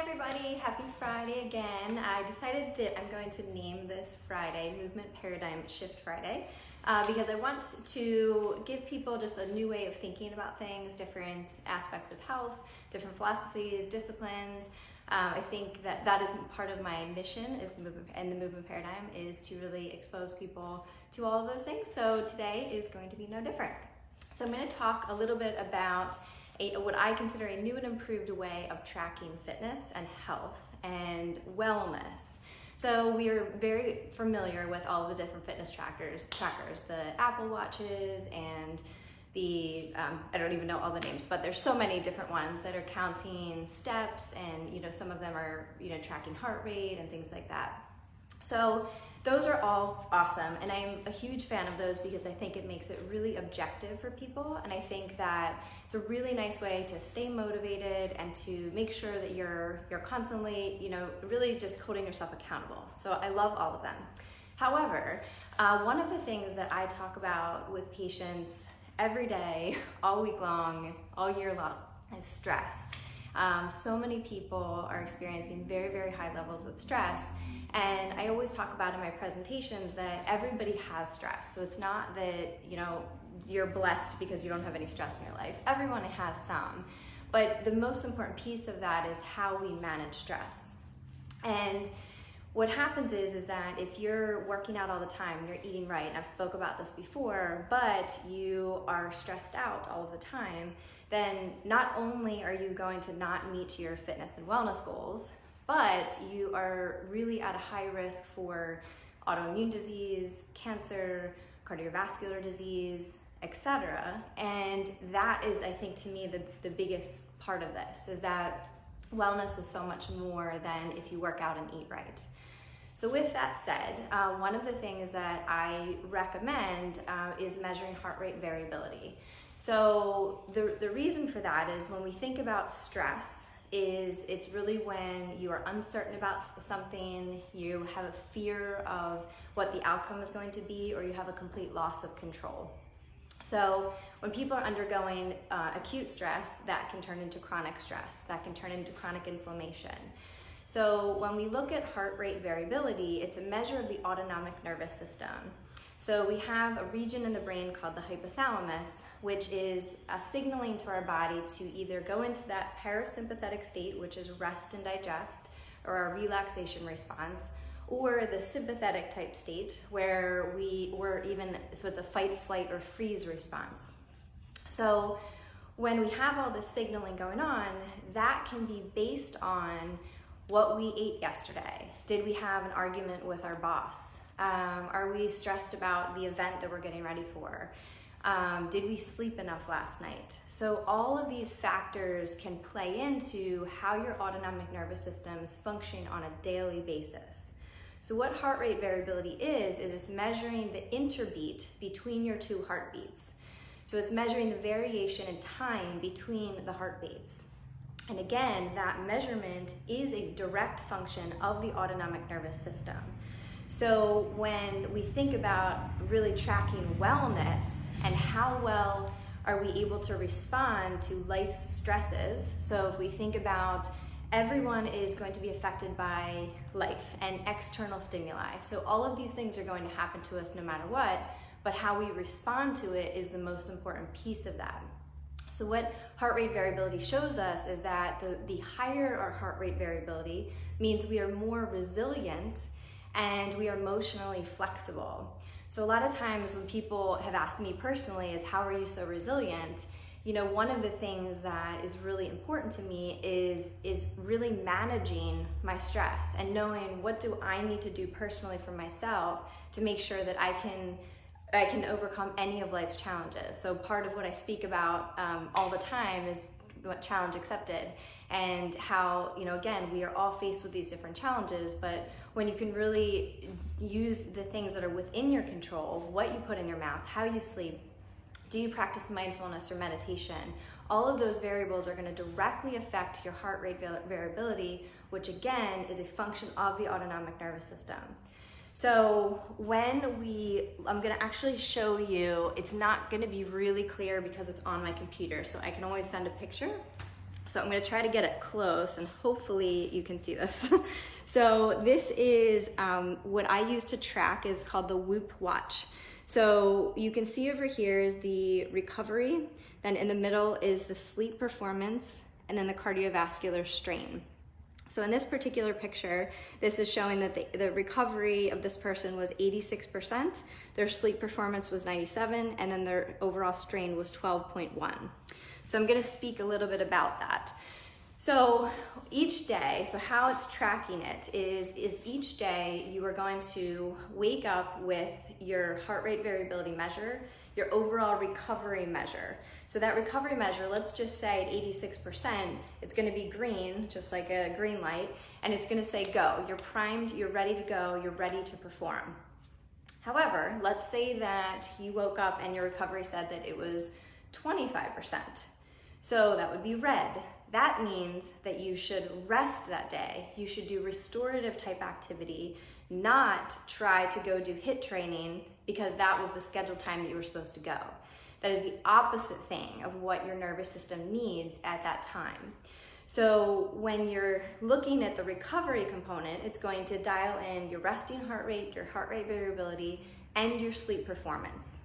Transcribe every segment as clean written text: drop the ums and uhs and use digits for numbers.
everybody, happy Friday again. I decided that I'm going to name this Friday Movement Paradigm Shift Friday because I want to give people just a new way of thinking about things, different aspects of health, different philosophies, disciplines. I think that is part of my mission is the movement paradigm is to really expose people to all of those things. So today is going to be no different. So I'm going to talk a little bit about what I consider a new and improved way of tracking fitness and health and wellness. So we are very familiar with all of the different fitness trackers, the Apple Watches and the, I don't even know all the names, but there's so many different ones that are counting steps and, some of them are, tracking heart rate and things like that. So those are all awesome, and I'm a huge fan of those because I think it makes it really objective for people, and I think that it's a really nice way to stay motivated and to make sure that you're constantly, really just holding yourself accountable. So I love all of them. However, one of the things that I talk about with patients every day, all week long, all year long, is stress. So many people are experiencing very, very high levels of stress. And I always talk about in my presentations that everybody has stress. So it's not that, you're blessed because you don't have any stress in your life. Everyone has some. But the most important piece of that is how we manage stress. And what happens is that if you're working out all the time, you're eating right, and I've spoke about this before, but you are stressed out all of the time, then not only are you going to not meet your fitness and wellness goals, but you are really at a high risk for autoimmune disease, cancer, cardiovascular disease, etc. And that is, I think, to me, the biggest part of this, is that wellness is so much more than if you work out and eat right. So with that said, one of the things that I recommend is measuring heart rate variability. So the reason for that is when we think about stress, it's really when you are uncertain about something, you have a fear of what the outcome is going to be, or you have a complete loss of control. So when people are undergoing acute stress, that can turn into chronic stress, that can turn into chronic inflammation. So when we look at heart rate variability, it's a measure of the autonomic nervous system. So we have a region in the brain called the hypothalamus, which is signaling to our body to either go into that parasympathetic state, which is rest and digest, or our relaxation response, or the sympathetic type state, where so it's a fight, flight, or freeze response. So when we have all this signaling going on, that can be based on what we ate yesterday. Did we have an argument with our boss? Are we stressed about the event that we're getting ready for? Did we sleep enough last night? So all of these factors can play into how your autonomic nervous system is functioning on a daily basis. So what heart rate variability is it's measuring the interbeat between your two heartbeats. So it's measuring the variation in time between the heartbeats. And again, that measurement is a direct function of the autonomic nervous system. So when we think about really tracking wellness and how well are we able to respond to life's stresses, so if we think about everyone is going to be affected by life and external stimuli. So all of these things are going to happen to us no matter what, but how we respond to it is the most important piece of that. So what heart rate variability shows us is that the higher our heart rate variability means we are more resilient and we are emotionally flexible. So a lot of times when people have asked me personally is, how are you so resilient? One of the things that is really important to me is really managing my stress and knowing what do I need to do personally for myself to make sure that I can overcome any of life's challenges. So part of what I speak about all the time is what challenge accepted, and how, again, we are all faced with these different challenges, but when you can really use the things that are within your control, what you put in your mouth, how you sleep, do you practice mindfulness or meditation, all of those variables are going to directly affect your heart rate variability, which again is a function of the autonomic nervous system. So I'm going to actually show you, it's not going to be really clear because it's on my computer, so I can always send a picture. So I'm gonna try to get it close and hopefully you can see this. So this is what I use to track, is called the Whoop watch. So you can see over here is the recovery, then in the middle is the sleep performance, and then the cardiovascular strain. So in this particular picture, this is showing that the recovery of this person was 86%, their sleep performance was 97, and then their overall strain was 12.1. So I'm gonna speak a little bit about that. So each day, so how it's tracking it is each day you are going to wake up with your heart rate variability measure, your overall recovery measure. So that recovery measure, let's just say at 86%, it's gonna be green, just like a green light, and it's gonna say go. You're primed, you're ready to go, you're ready to perform. However, let's say that you woke up and your recovery said that it was 25%. So that would be red. That means that you should rest that day. You should do restorative type activity, not try to go do HIIT training because that was the scheduled time that you were supposed to go. That is the opposite thing of what your nervous system needs at that time. So when you're looking at the recovery component, it's going to dial in your resting heart rate, your heart rate variability, and your sleep performance.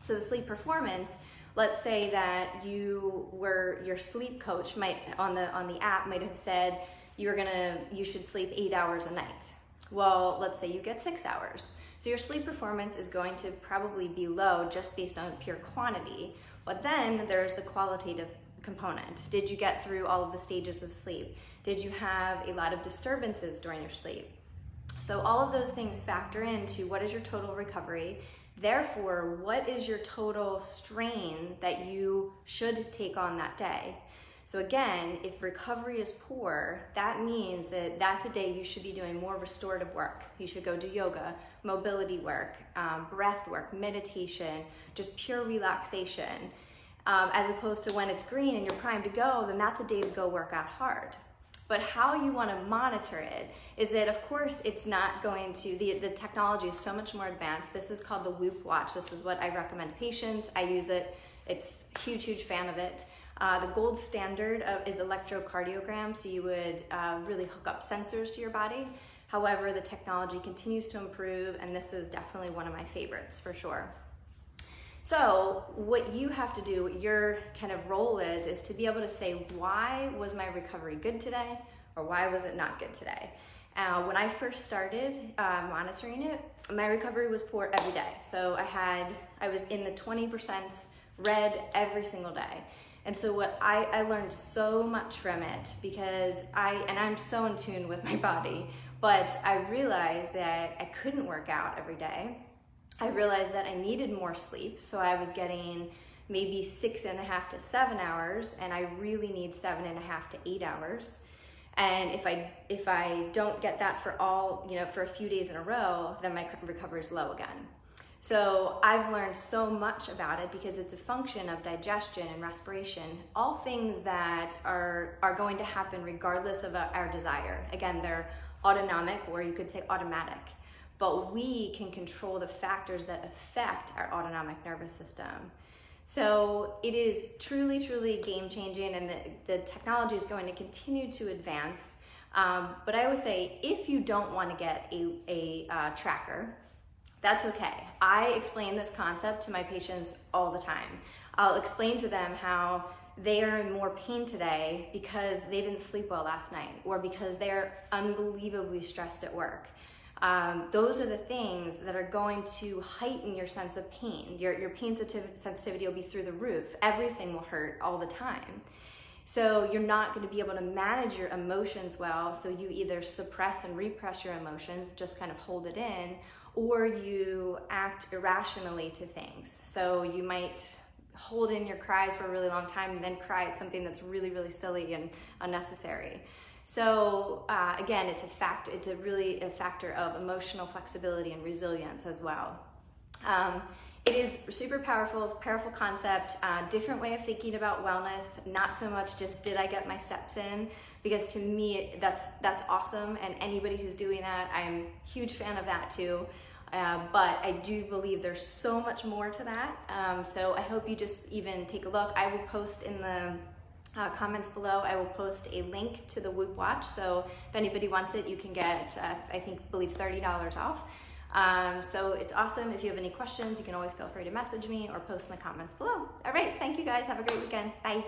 So the sleep performance, let's say that your sleep coach might on the app might have said you should sleep 8 hours a night. Well, let's say you get 6 hours. So your sleep performance is going to probably be low just based on pure quantity. But then there's the qualitative component. Did you get through all of the stages of sleep? Did you have a lot of disturbances during your sleep? So all of those things factor into what is your total recovery. Therefore, what is your total strain that you should take on that day? So again, if recovery is poor, that means that that's a day you should be doing more restorative work. You should go do yoga, mobility work, breath work, meditation, just pure relaxation. As opposed to when it's green and you're primed to go, then that's a day to go work out hard. But how you want to monitor it is that, of course, it's not going to, the technology is so much more advanced. This is called the Whoop watch. This is what I recommend to patients. I use it. It's a huge, huge fan of it. The gold standard is electrocardiogram, so you would really hook up sensors to your body. However, the technology continues to improve, and this is definitely one of my favorites for sure. So what you have to do, what your kind of role is to be able to say, why was my recovery good today, or why was it not good today? When I first started monitoring it, my recovery was poor every day. So I was in the 20% red every single day. And so what I learned so much from it, because I'm so in tune with my body, but I realized that I couldn't work out every day. I realized that I needed more sleep, so I was getting maybe 6.5 to 7 hours, and I really need 7.5 to 8 hours. And if I don't get that for for a few days in a row, then my recovery is low again. So I've learned so much about it because it's a function of digestion and respiration, all things that are going to happen regardless of our desire. Again, they're autonomic, or you could say automatic. But we can control the factors that affect our autonomic nervous system. So it is truly, truly game-changing, and the technology is going to continue to advance. But I always say, if you don't want to get a tracker, that's okay. I explain this concept to my patients all the time. I'll explain to them how they are in more pain today because they didn't sleep well last night, or because they're unbelievably stressed at work. Those are the things that are going to heighten your sense of pain. Your pain sensitivity will be through the roof. Everything will hurt all the time. So you're not going to be able to manage your emotions well, so you either suppress and repress your emotions, just kind of hold it in, or you act irrationally to things. So you might hold in your cries for a really long time and then cry at something that's really, really silly and unnecessary. So again, it's really a factor of emotional flexibility and resilience as well. It is super powerful concept, different way of thinking about wellness, not so much just did I get my steps in, because to me that's awesome, and anybody who's doing that, I'm a huge fan of that too. But I do believe there's so much more to that. So I hope you just even take a look. I will post in the comments below, I will post a link to the Whoop watch. So if anybody wants it, you can get, believe $30 off. So it's awesome. If you have any questions, you can always feel free to message me or post in the comments below. All right, thank you guys. Have a great weekend. Bye.